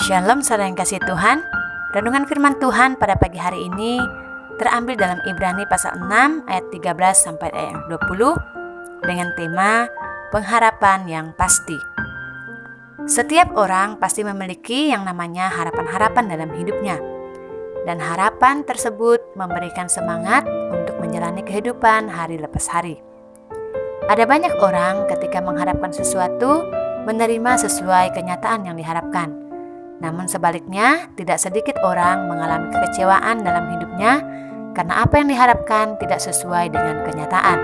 Shalom saudara yang kasih Tuhan. Renungan firman Tuhan pada pagi hari ini terambil dalam Ibrani pasal 6 ayat 13 sampai ayat 20 dengan tema pengharapan yang pasti. Setiap orang pasti memiliki yang namanya harapan-harapan dalam hidupnya. Dan harapan tersebut memberikan semangat untuk menjalani kehidupan hari lepas hari. Ada banyak orang ketika mengharapkan sesuatu menerima sesuai kenyataan yang diharapkan. Namun sebaliknya, tidak sedikit orang mengalami kekecewaan dalam hidupnya karena apa yang diharapkan tidak sesuai dengan kenyataan.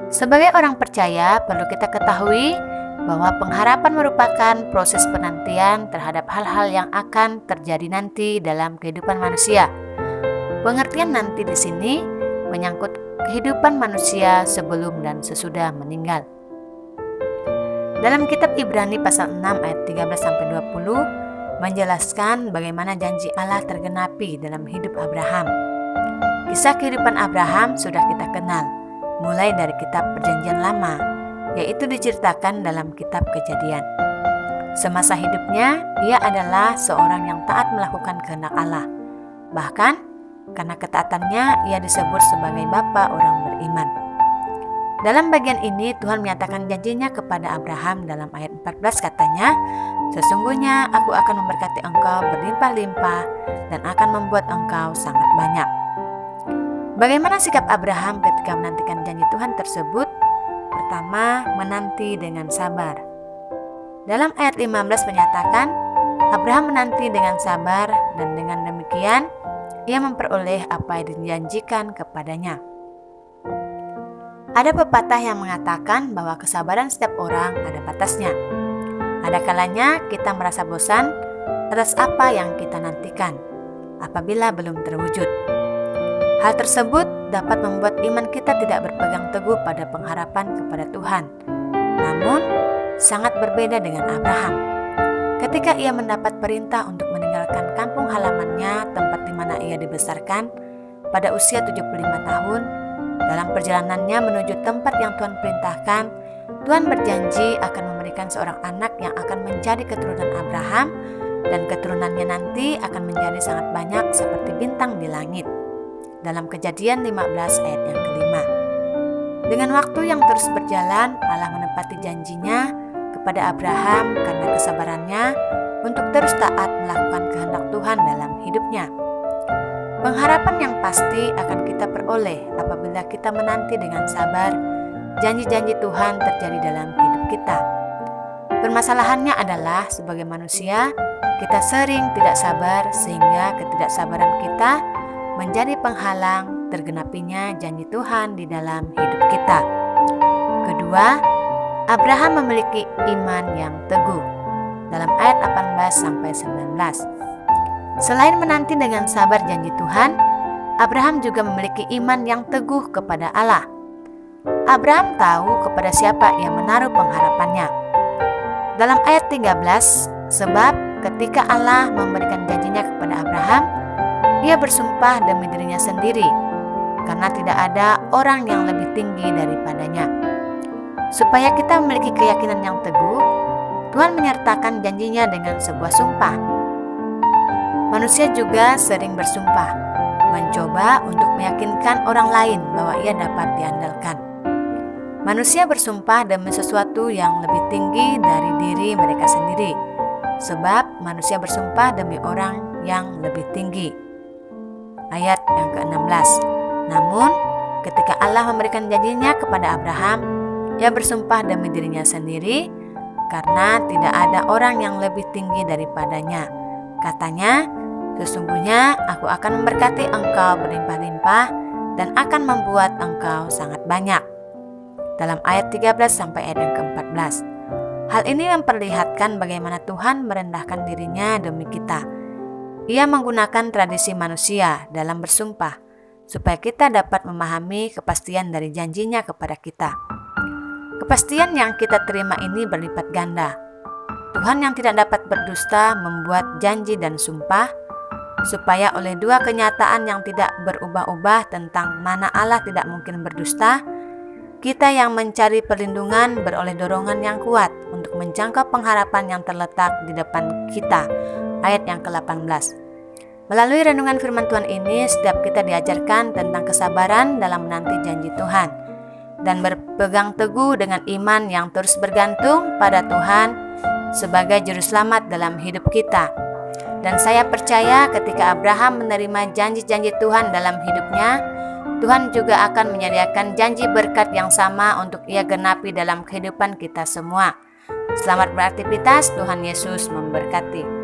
Sebagai orang percaya, perlu kita ketahui bahwa pengharapan merupakan proses penantian terhadap hal-hal yang akan terjadi nanti dalam kehidupan manusia. Pengertian nanti di sini menyangkut kehidupan manusia sebelum dan sesudah meninggal. Dalam kitab Ibrani pasal 6 ayat 13-20 menjelaskan bagaimana janji Allah tergenapi dalam hidup Abraham. Kisah kehidupan Abraham sudah kita kenal, mulai dari kitab Perjanjian Lama, yaitu diceritakan dalam kitab Kejadian. Semasa hidupnya, ia adalah seorang yang taat melakukan kehendak Allah. Bahkan, karena ketaatannya, ia disebut sebagai bapa orang beriman. Dalam bagian ini, Tuhan menyatakan janjinya kepada Abraham dalam ayat 14 katanya, "Sesungguhnya aku akan memberkati engkau berlimpah-limpah dan akan membuat engkau sangat banyak." Bagaimana sikap Abraham ketika menantikan janji Tuhan tersebut? Pertama, menanti dengan sabar. Dalam ayat 15 menyatakan, Abraham menanti dengan sabar dan dengan demikian, ia memperoleh apa yang dijanjikan kepadanya. Ada pepatah yang mengatakan bahwa kesabaran setiap orang ada batasnya. Ada kalanya kita merasa bosan atas apa yang kita nantikan apabila belum terwujud. Hal tersebut dapat membuat iman kita tidak berpegang teguh pada pengharapan kepada Tuhan. Namun, sangat berbeda dengan Abraham. Ketika ia mendapat perintah untuk meninggalkan kampung halamannya, tempat di mana ia dibesarkan, pada usia 75 tahun, dalam perjalanannya menuju tempat yang Tuhan perintahkan, Tuhan berjanji akan memberikan seorang anak yang akan menjadi keturunan Abraham, dan keturunannya nanti akan menjadi sangat banyak seperti bintang di langit. Dalam Kejadian 15 ayat yang kelima. Dengan waktu yang terus berjalan, Allah menepati janjinya kepada Abraham karena kesabarannya untuk terus taat melakukan kehendak Tuhan dalam hidupnya. Pengharapan yang pasti akan kita peroleh apabila kita menanti dengan sabar janji-janji Tuhan terjadi dalam hidup kita. Permasalahannya adalah sebagai manusia, kita sering tidak sabar sehingga ketidaksabaran kita menjadi penghalang tergenapinya janji Tuhan di dalam hidup kita. Kedua, Abraham memiliki iman yang teguh. Dalam ayat 18-19. Selain menanti dengan sabar janji Tuhan, Abraham juga memiliki iman yang teguh kepada Allah. Abraham tahu kepada siapa ia menaruh pengharapannya. Dalam ayat 13, sebab ketika Allah memberikan janjinya kepada Abraham, ia bersumpah demi dirinya sendiri, karena tidak ada orang yang lebih tinggi daripadanya. Supaya kita memiliki keyakinan yang teguh, Tuhan menyertakan janjinya dengan sebuah sumpah. Manusia juga sering bersumpah, mencoba untuk meyakinkan orang lain bahwa ia dapat diandalkan. Manusia bersumpah demi sesuatu yang lebih tinggi dari diri mereka sendiri, sebab manusia bersumpah demi orang yang lebih tinggi. Ayat yang ke-16. Namun, ketika Allah memberikan janjinya kepada Abraham, ia bersumpah demi dirinya sendiri karena tidak ada orang yang lebih tinggi daripadanya. Katanya, "Sesungguhnya aku akan memberkati engkau berlimpah-limpah dan akan membuat engkau sangat banyak." Dalam ayat 13 sampai ayat yang ke-14. Hal ini memperlihatkan bagaimana Tuhan merendahkan dirinya demi kita. Ia menggunakan tradisi manusia dalam bersumpah, supaya kita dapat memahami kepastian dari janjinya kepada kita. Kepastian yang kita terima ini berlipat ganda. Tuhan yang tidak dapat berdusta membuat janji dan sumpah, supaya oleh dua kenyataan yang tidak berubah-ubah tentang mana Allah tidak mungkin berdusta, Kita yang mencari perlindungan beroleh dorongan yang kuat untuk menjangkau pengharapan yang terletak di depan kita. Ayat yang ke-18. Melalui renungan firman Tuhan ini, setiap kita diajarkan tentang kesabaran dalam menanti janji Tuhan dan berpegang teguh dengan iman yang terus bergantung pada Tuhan sebagai juru selamat dalam hidup kita. Dan saya percaya ketika Abraham menerima janji-janji Tuhan dalam hidupnya, Tuhan juga akan menyediakan janji berkat yang sama untuk Ia genapi dalam kehidupan kita semua. Selamat beraktivitas, Tuhan Yesus memberkati.